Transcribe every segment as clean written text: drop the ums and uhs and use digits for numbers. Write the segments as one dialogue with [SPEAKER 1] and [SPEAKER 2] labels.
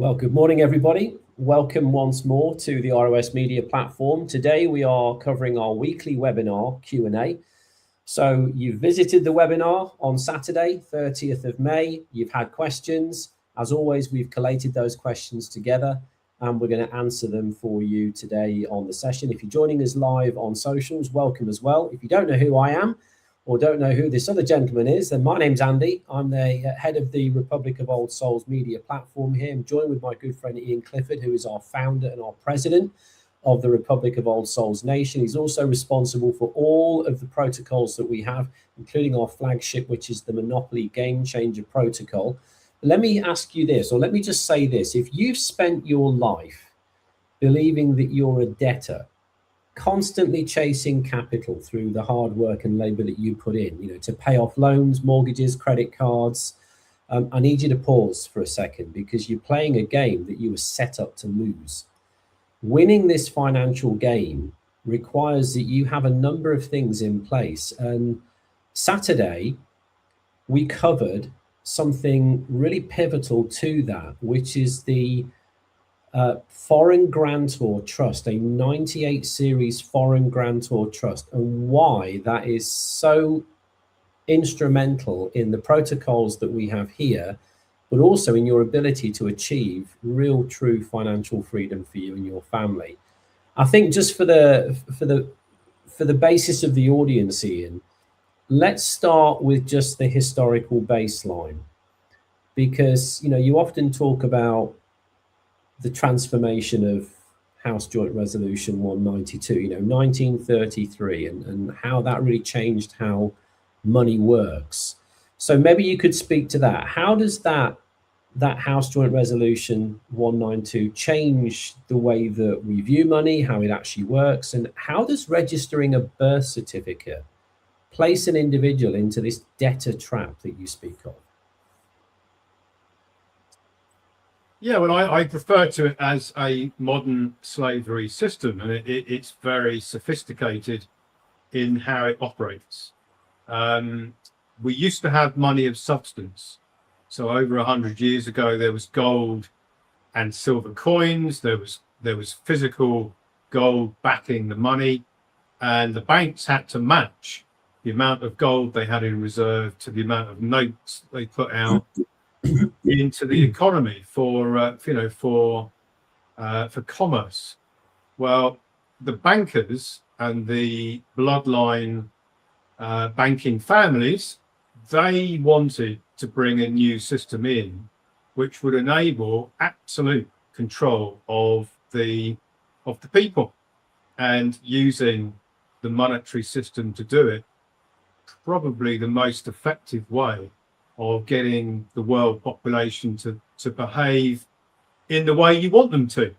[SPEAKER 1] Well, good morning, everybody. Welcome once more to the ROS Media platform. Today we are covering our weekly webinar Q&A. So you've visited the webinar on Saturday, 30th of May. You've had questions. As always, we've collated those questions together and we're going to answer them for you today on the session. If you're joining us live on socials, welcome as well. If you don't know who I am, or don't know who this other gentleman is, then my name's Andy. I'm the head of the Republic of Old Souls media platform here. I'm joined with my good friend Ian Clifford, who is our founder and our president of the Republic of Old Souls Nation. He's also responsible for all of the protocols that we have, including our flagship, which is the Monopoly Game Changer protocol. But let me ask you this, or let me just say this. If you've spent your life believing that you're a debtor, constantly chasing capital through the hard work and labor that you put in, to pay off loans, mortgages, credit cards, I need you to pause for a second because you're playing a game that you were set up to lose. Winning this financial game requires that you have a number of things in place. And Saturday, we covered something really pivotal to that, which is the foreign grantor trust, a 98 series foreign grantor trust, and why that is so instrumental in the protocols that we have here, but also in your ability to achieve real true financial freedom for you and your family. I think just for the basis of the audience, Ian, let's start with just the historical baseline, because you often talk about the transformation of House Joint Resolution 192, 1933, and how that really changed how money works. So maybe you could speak to that. How does that House Joint Resolution 192 change the way that we view money, how it actually works, and how does registering a birth certificate place an individual into this debtor trap that you speak of?
[SPEAKER 2] Yeah, well, I refer to it as a modern slavery system, and it's very sophisticated in how it operates. We used to have money of substance. So over 100 years ago, there was gold and silver coins. There was physical gold backing the money, and the banks had to match the amount of gold they had in reserve to the amount of notes they put out into the economy for commerce. Well, the bankers and the bloodline banking families, they wanted to bring a new system in which would enable absolute control of the people, and using the monetary system to do it, probably the most effective way of getting the world population to behave in the way you want them to,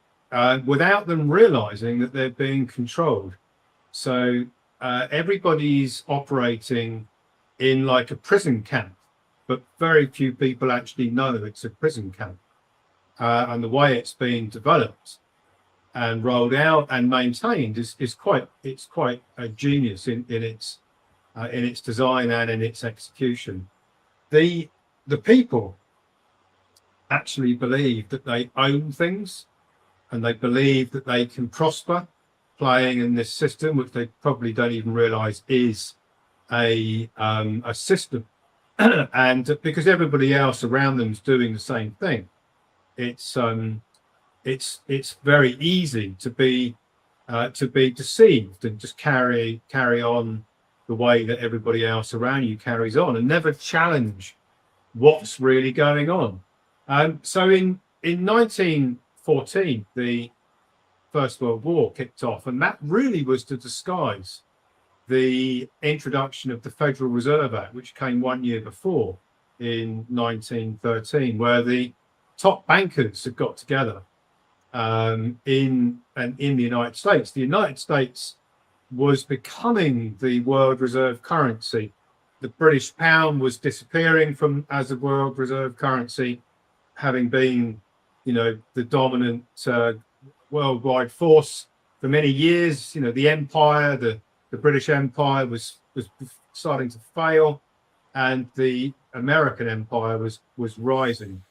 [SPEAKER 2] without them realizing that they're being controlled. So everybody's operating in like a prison camp, but very few people actually know it's a prison camp. And the way it's being developed and rolled out and maintained is quite a genius in its design and in its execution. The people actually believe that they own things, and they believe that they can prosper playing in this system, which they probably don't even realize is a system. And because everybody else around them is doing the same thing, it's very easy to be deceived and just carry on the way that everybody else around you carries on, and never challenge what's really going on. So in 1914, the First World War kicked off, and that really was to disguise the introduction of the Federal Reserve Act, which came 1 year before in 1913, where the top bankers had got together in the United States. The United States was becoming the world reserve currency. The British pound was disappearing as a world reserve currency, having been, the dominant worldwide force for many years. The empire, the British Empire was starting to fail, and the American empire was rising.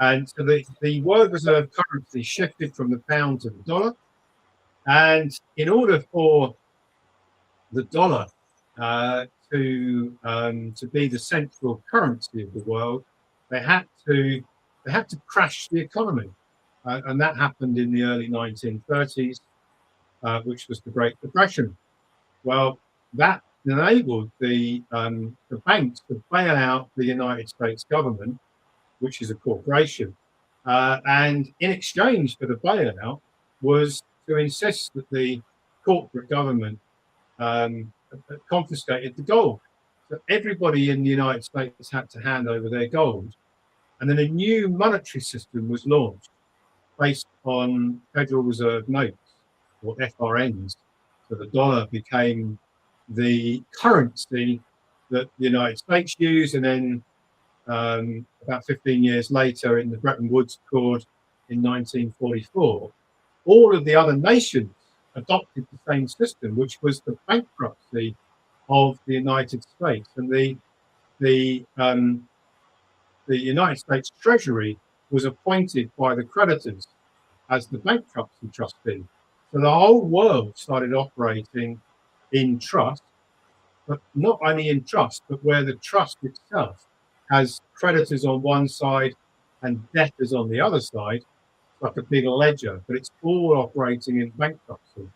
[SPEAKER 2] And so the world reserve currency shifted from the pound to the dollar. And in order for the dollar to be the central currency of the world, they had to crash the economy, and that happened in the early 1930s, which was the Great Depression. Well, that enabled the banks to bail out the United States government, which is a corporation, and in exchange for the bailout was to insist that the corporate government confiscated the gold. So everybody in the United States had to hand over their gold. And then a new monetary system was launched based on Federal Reserve notes, or FRNs. So the dollar became the currency that the United States used. And then about 15 years later, in the Bretton Woods Accord in 1944, all of the other nations adopted the same system, which was the bankruptcy of the United States. And the United States Treasury was appointed by the creditors as the bankruptcy trustee. So the whole world started operating in trust, but not only in trust, but where the trust itself has creditors on one side and debtors on the other side, like a big ledger, but it's all operating in bankruptcy.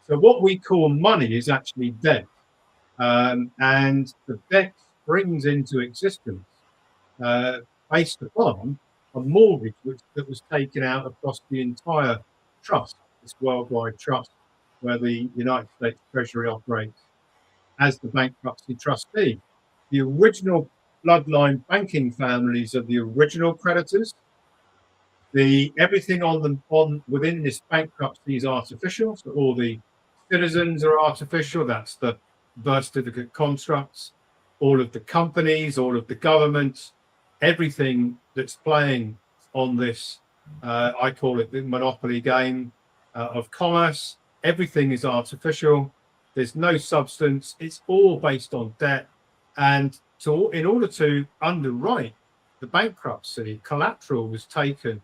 [SPEAKER 2] So what we call money is actually debt, and the debt springs into existence based upon a mortgage that was taken out across the entire trust, this worldwide trust, where the United States Treasury operates as the bankruptcy trustee. The original bloodline banking families are the original creditors. Everything within this bankruptcy is artificial. So all the citizens are artificial. That's the birth certificate constructs. All of the companies, all of the governments, everything that's playing on this, I call it the monopoly game of commerce. Everything is artificial. There's no substance. It's all based on debt. And in order to underwrite the bankruptcy, collateral was taken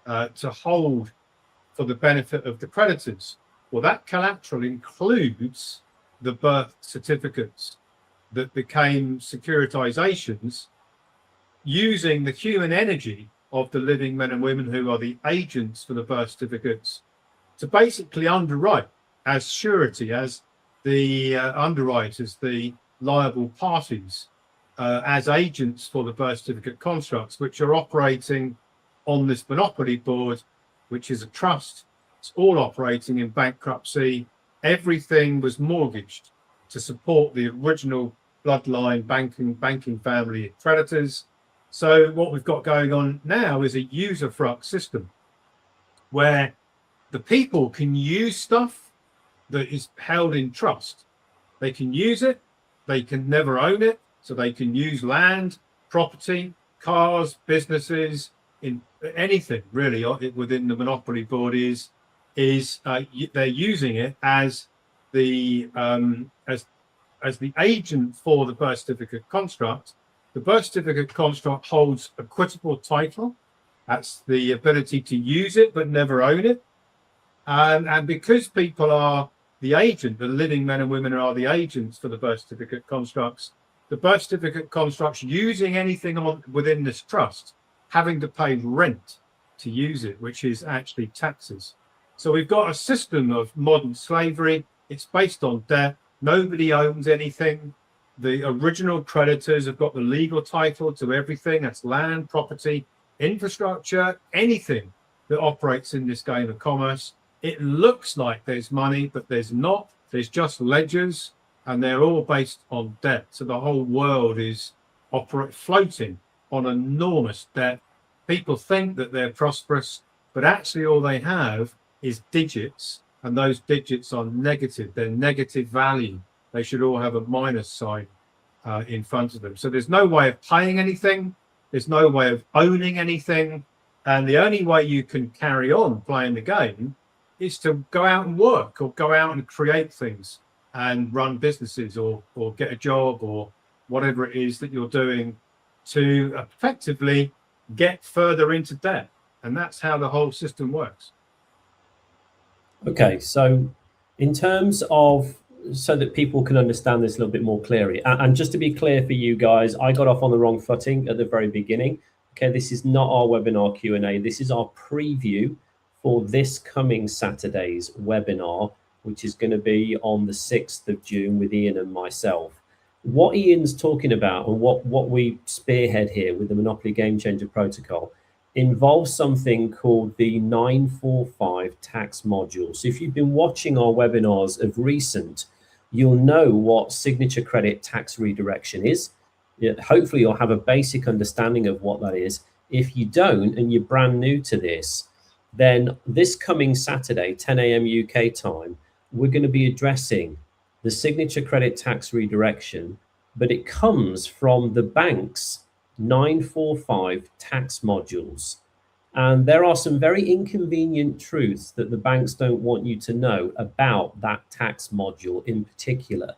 [SPEAKER 2] to hold for the benefit of the creditors. Well, that collateral includes the birth certificates that became securitizations, using the human energy of the living men and women who are the agents for the birth certificates to basically underwrite as surety, as the underwriters, the liable parties, as agents for the birth certificate constructs, which are operating on this monopoly board, which is a trust. It's all operating in bankruptcy. Everything was mortgaged to support the original bloodline banking family creditors. So what we've got going on now is a usufruct system where the people can use stuff that is held in trust. They can use it, they can never own it, so they can use land, property, cars, businesses, in anything really within the monopoly board is they're using it as the agent for the birth certificate construct. The birth certificate construct holds equitable title. That's the ability to use it but never own it. And because people are the agent, the living men and women are the agents for the birth certificate constructs, the birth certificate constructs using anything within this trust, having to pay rent to use it, which is actually taxes. So we've got a system of modern slavery. It's based on debt. Nobody owns anything. The original creditors have got the legal title to everything. That's land, property, infrastructure, anything that operates in this game of commerce. It looks like there's money, but there's not. There's just ledgers, and they're all based on debt. So the whole world is floating on enormous debt. People think that they're prosperous, but actually all they have is digits, and those digits are negative. They're negative value. They should all have a minus sign in front of them. So there's no way of paying anything. There's no way of owning anything. And the only way you can carry on playing the game is to go out and work, or go out and create things and run businesses, or get a job, or whatever it is that you're doing to effectively get further into debt. And that's how the whole system works.
[SPEAKER 1] Okay, so in terms of, so that people can understand this a little bit more clearly, and just to be clear for you guys, I got off on the wrong footing at the very beginning. Okay, this is not our webinar Q&A. This is our preview for this coming Saturday's webinar, which is going to be on the 6th of June with Ian and myself. What Ian's talking about and what we spearhead here with the Monopoly Game Changer Protocol involves something called the 945 tax module. So if you've been watching our webinars of recent, you'll know what signature credit tax redirection is. Hopefully you'll have a basic understanding of what that is. If you don't, and you're brand new to this, then this coming Saturday, 10 a.m. UK time, we're going to be addressing the signature credit tax redirection, but it comes from the bank's 945 tax modules. And there are some very inconvenient truths that the banks don't want you to know about that tax module in particular.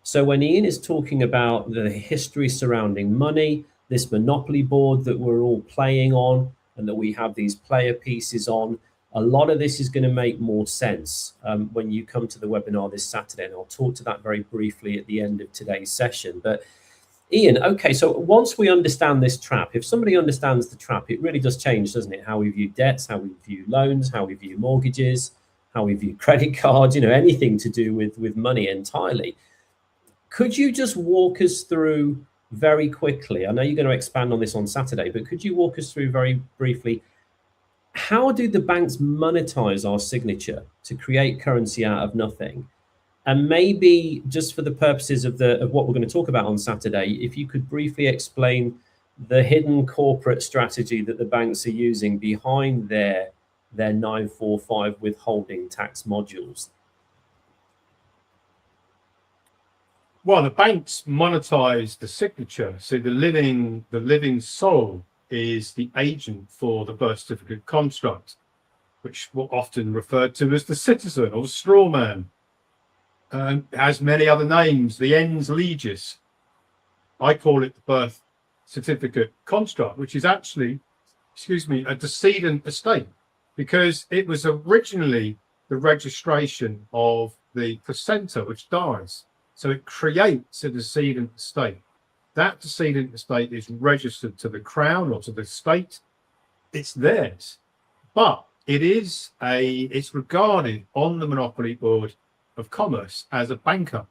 [SPEAKER 1] So when Ian is talking about the history surrounding money, this monopoly board that we're all playing on and that we have these player pieces on, a lot of this is going to make more sense when you come to the webinar this Saturday. And I'll talk to that very briefly at the end of today's session. But Ian, okay, so once we understand this trap, if somebody understands the trap, it really does change, doesn't it? How we view debts, how we view loans, how we view mortgages, how we view credit cards, anything to do with money entirely. Could you just walk us through very quickly? I know you're going to expand on this on Saturday, but could you walk us through very briefly, how do the banks monetize our signature to create currency out of nothing? And maybe just for the purposes of what we're going to talk about on Saturday, if you could briefly explain the hidden corporate strategy that the banks are using behind their 945 withholding tax modules.
[SPEAKER 2] Well, the banks monetize the signature. So the living soul is the agent for the birth certificate construct, which we're often referred to as the citizen or the straw man. Has many other names, the ens legis. I call it the birth certificate construct, which is actually, a decedent estate, because it was originally the registration of the placenta which dies. So it creates a decedent estate. That decedent estate is registered to the crown or to the state. It's theirs, but it's regarded on the Monopoly Board of Commerce as a banker.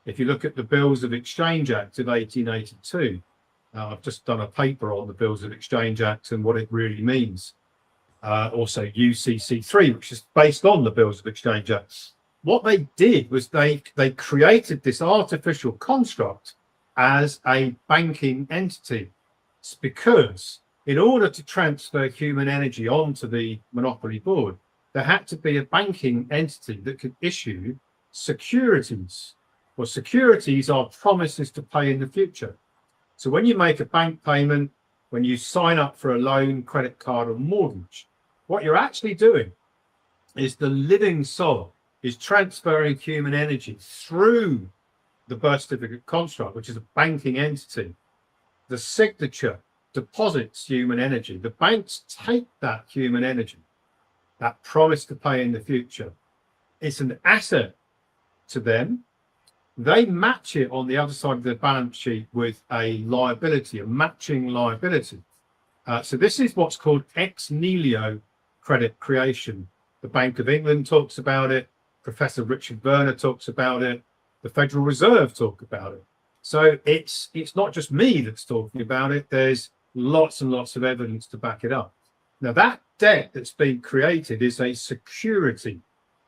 [SPEAKER 2] If you look at the Bills of Exchange Act of 1882, I've just done a paper on the Bills of Exchange Act and what it really means. Also UCC3, which is based on the Bills of Exchange Act. What they did was they created this artificial construct as a banking entity. It's because in order to transfer human energy onto the Monopoly Board, there had to be a banking entity that could issue securities. Well, securities are promises to pay in the future. So when you make a bank payment, when you sign up for a loan, credit card, or mortgage, what you're actually doing is the living soul is transferring human energy through the birth certificate construct, which is a banking entity. The signature deposits human energy. The banks take that human energy, that promise to pay in the future. It's an asset to them. They match it on the other side of their balance sheet with a liability, a matching liability. So this is what's called ex nihilo credit creation. The Bank of England talks about it. Professor Richard Werner talks about it. The Federal Reserve talk about it. So it's not just me that's talking about it. There's lots and lots of evidence to back it up. Now, that debt that's been created is a security.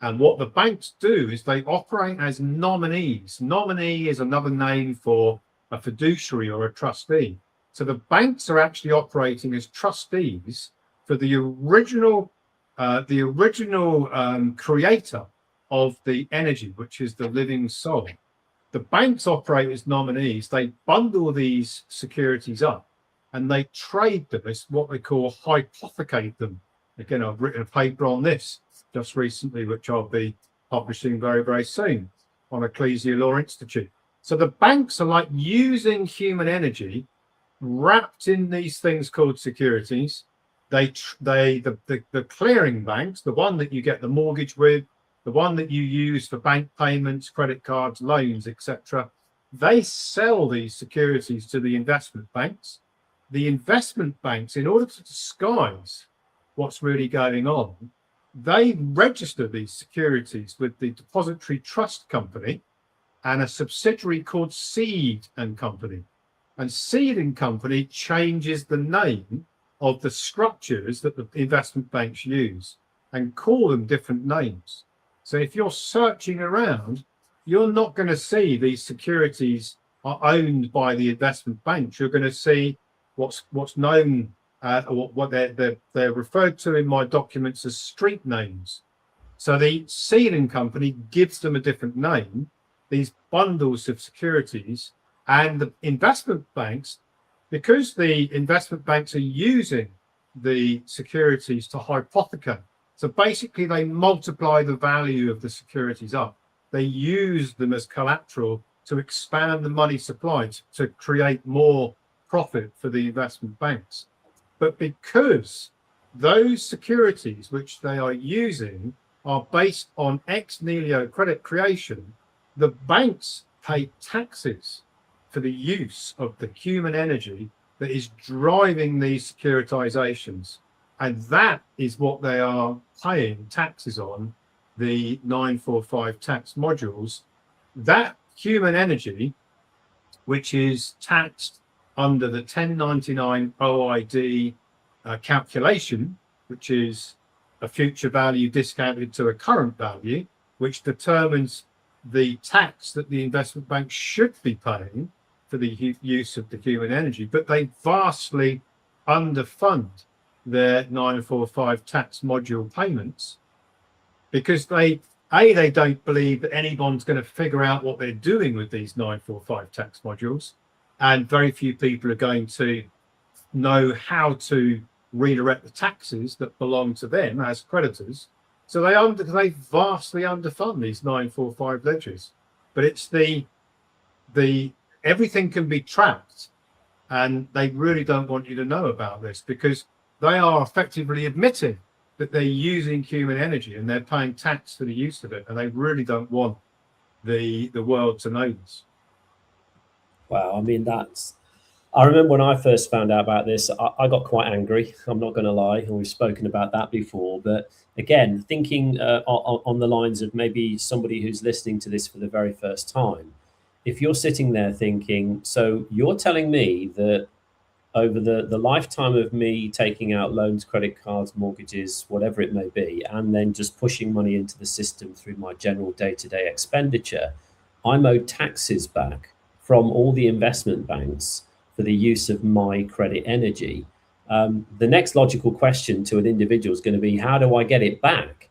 [SPEAKER 2] And what the banks do is they operate as nominees. Nominee is another name for a fiduciary or a trustee. So the banks are actually operating as trustees for the original creator of the energy, which is the living soul. The banks operate as nominees. They bundle these securities up and they trade them. It's what they call hypothecate them. Again, I've written a paper on this just recently, which I'll be publishing very, very soon on Ecclesia Law Institute. So the banks are like using human energy wrapped in these things called securities. The clearing banks, the one that you get the mortgage with, the one that you use for bank payments, credit cards, loans, etc., they sell these securities to the investment banks. The investment banks, in order to disguise what's really going on, they register these securities with the Depository Trust Company and a subsidiary called Seed and Company. And Seed and Company changes the name of the structures that the investment banks use and call them different names. So if you're searching around, you're not going to see these securities are owned by the investment banks. You're going to see what's known, what they're referred to in my documents as street names. So the Seed and Company gives them a different name, these bundles of securities, and the investment banks, because the investment banks are using the securities to hypothecate. So basically they multiply the value of the securities up. They use them as collateral to expand the money supply to create more profit for the investment banks. But because those securities which they are using are based on ex nihilo credit creation, the banks pay taxes for the use of the human energy that is driving these securitizations. And that is what they are paying taxes on, the 945 tax modules. That human energy, which is taxed under the 1099 OID calculation, which is a future value discounted to a current value, which determines the tax that the investment bank should be paying for the use of the human energy, but they vastly underfund their 945 tax module payments because they don't believe that anyone's going to figure out what they're doing with these 945 tax modules, and very few people are going to know how to redirect the taxes that belong to them as creditors. So they vastly underfund these 945 ledgers. But it's the everything can be tracked, and they really don't want you to know about this because they are effectively admitting that they're using human energy and they're paying tax for the use of it, and they really don't want the world to know this.
[SPEAKER 1] Wow, I mean, I remember when I first found out about this, I got quite angry. I'm not going to lie, and we've spoken about that before. But again, thinking on the lines of maybe somebody who's listening to this for the very first time, if you're sitting there thinking, so you're telling me that over the lifetime of me taking out loans, credit cards, mortgages, whatever it may be, and then just pushing money into the system through my general day-to-day expenditure, I'm owed taxes back from all the investment banks for the use of my credit energy. The next logical question to an individual is going to be, how do I get it back?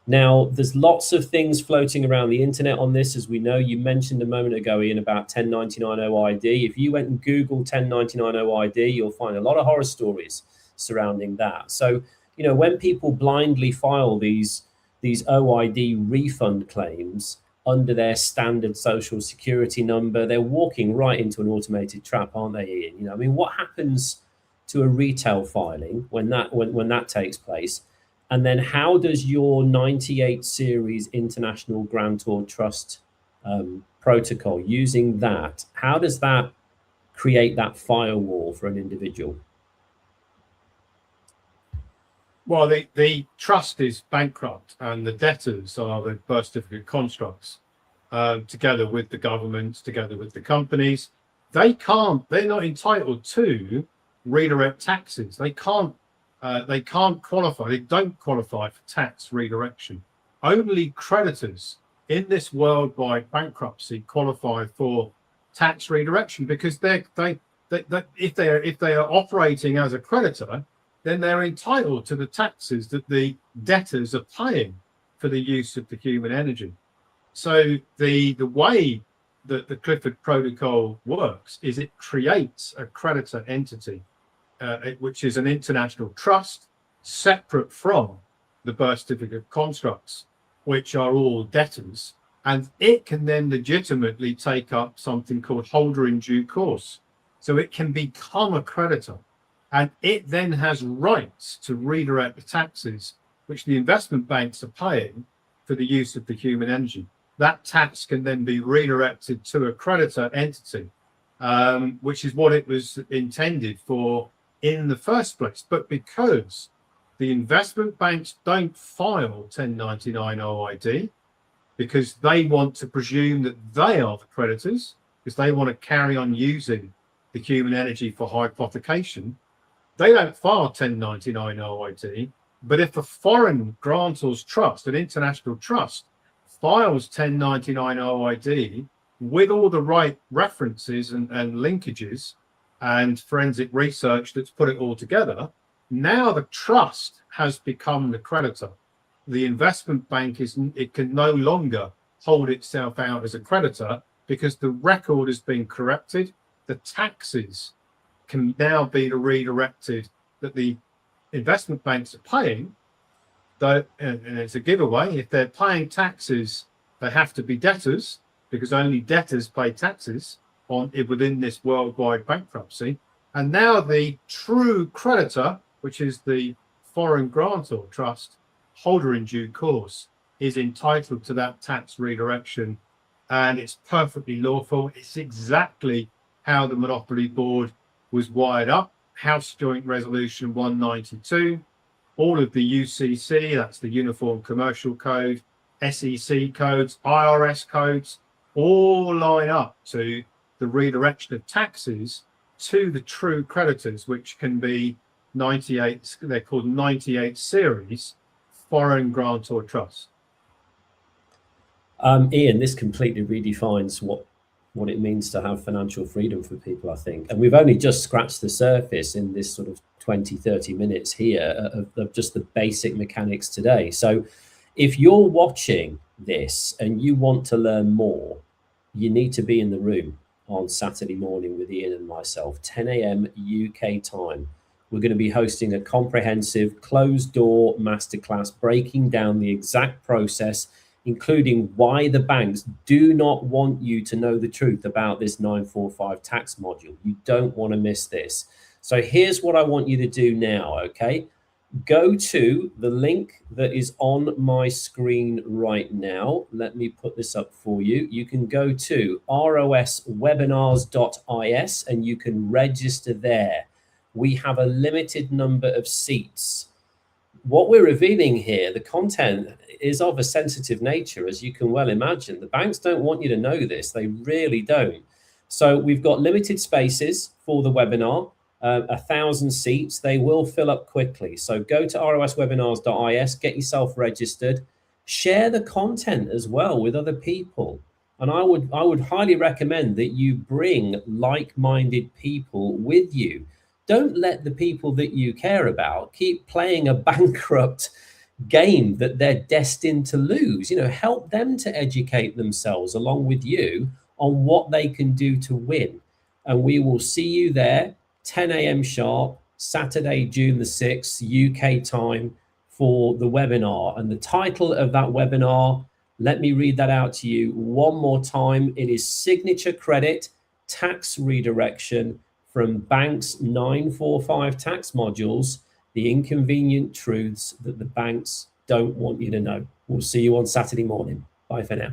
[SPEAKER 1] Now, there's lots of things floating around the internet on this, as we know. You mentioned a moment ago, Ian, about 1099 OID. If you went and Google 1099 OID, you'll find a lot of horror stories surrounding that. So, when people blindly file these OID refund claims under their standard social security number, they're walking right into an automated trap, aren't they, Ian? I mean, what happens to a retail filing when that takes place? And then how does your 98 series international grantor trust protocol, using that, how does that create that firewall for an individual?
[SPEAKER 2] Well, the trust is bankrupt and the debtors are the birth certificate constructs, together with the governments, together with the companies. They're not entitled to redirect taxes. They can't qualify. They don't qualify for tax redirection. Only creditors in this worldwide bankruptcy qualify for tax redirection because if they are operating as a creditor, then they're entitled to the taxes that the debtors are paying for the use of the human energy. So the way that the Clifford Protocol works is it creates a creditor entity, which is an international trust separate from the birth certificate constructs, which are all debtors, and it can then legitimately take up something called holder in due course. So it can become a creditor, and it then has rights to redirect the taxes which the investment banks are paying for the use of the human energy. That tax can then be redirected to a creditor entity, which is what it was intended for in the first place. But because the investment banks don't file 1099 OID, because they want to presume that they are the creditors, because they want to carry on using the human energy for hypothecation, they don't file 1099 OID. But if a foreign grantor's trust, an international trust, files 1099 OID with all the right references and linkages and forensic research that's put it all together, now the trust has become the creditor. The investment bank it can no longer hold itself out as a creditor because the record has been corrected. The taxes can now be redirected that the investment banks are paying, though, and it's a giveaway. If they're paying taxes, they have to be debtors, because only debtors pay taxes within this worldwide bankruptcy. And now the true creditor, which is the foreign grantor trust holder in due course, is entitled to that tax redirection, and it's perfectly lawful. It's exactly how the Monopoly Board was wired up. House Joint Resolution 192, all of the UCC, that's the Uniform Commercial Code, SEC codes, IRS codes, all line up to the redirection of taxes to the true creditors, which can be 98, they're called 98 series foreign grantor trust.
[SPEAKER 1] Ian, this completely redefines what it means to have financial freedom for people, I think. And we've only just scratched the surface in this sort of 20-30 minutes here of just the basic mechanics today. So if you're watching this and you want to learn more, you need to be in the room on Saturday morning with Ian and myself, 10 a.m. UK time. We're going to be hosting a comprehensive closed-door masterclass breaking down the exact process, including why the banks do not want you to know the truth about this 945 tax module. You don't want to miss this. So here's what I want you to do now, okay? Go to the link that is on my screen right now. Let me put this up for you. You can go to roswebinars.is and you can register there. We have a limited number of seats. What we're revealing here, the content is of a sensitive nature, as you can well imagine. The banks don't want you to know this. They really don't. So we've got limited spaces for the webinar, 1,000 seats. They will fill up quickly. So go to roswebinars.is, get yourself registered, share the content as well with other people. And I would highly recommend that you bring like-minded people with you. Don't let the people that you care about keep playing a bankrupt game that they're destined to lose. Help them to educate themselves along with you on what they can do to win. And we will see you there, 10 a.m. sharp, Saturday, June the 6th, UK time, for the webinar. And the title of that webinar, let me read that out to you one more time. It is Signature Credit Tax Redirection from Banks' 945 Tax Modules, the inconvenient truths that the banks don't want you to know. We'll see you on Saturday morning. Bye for now.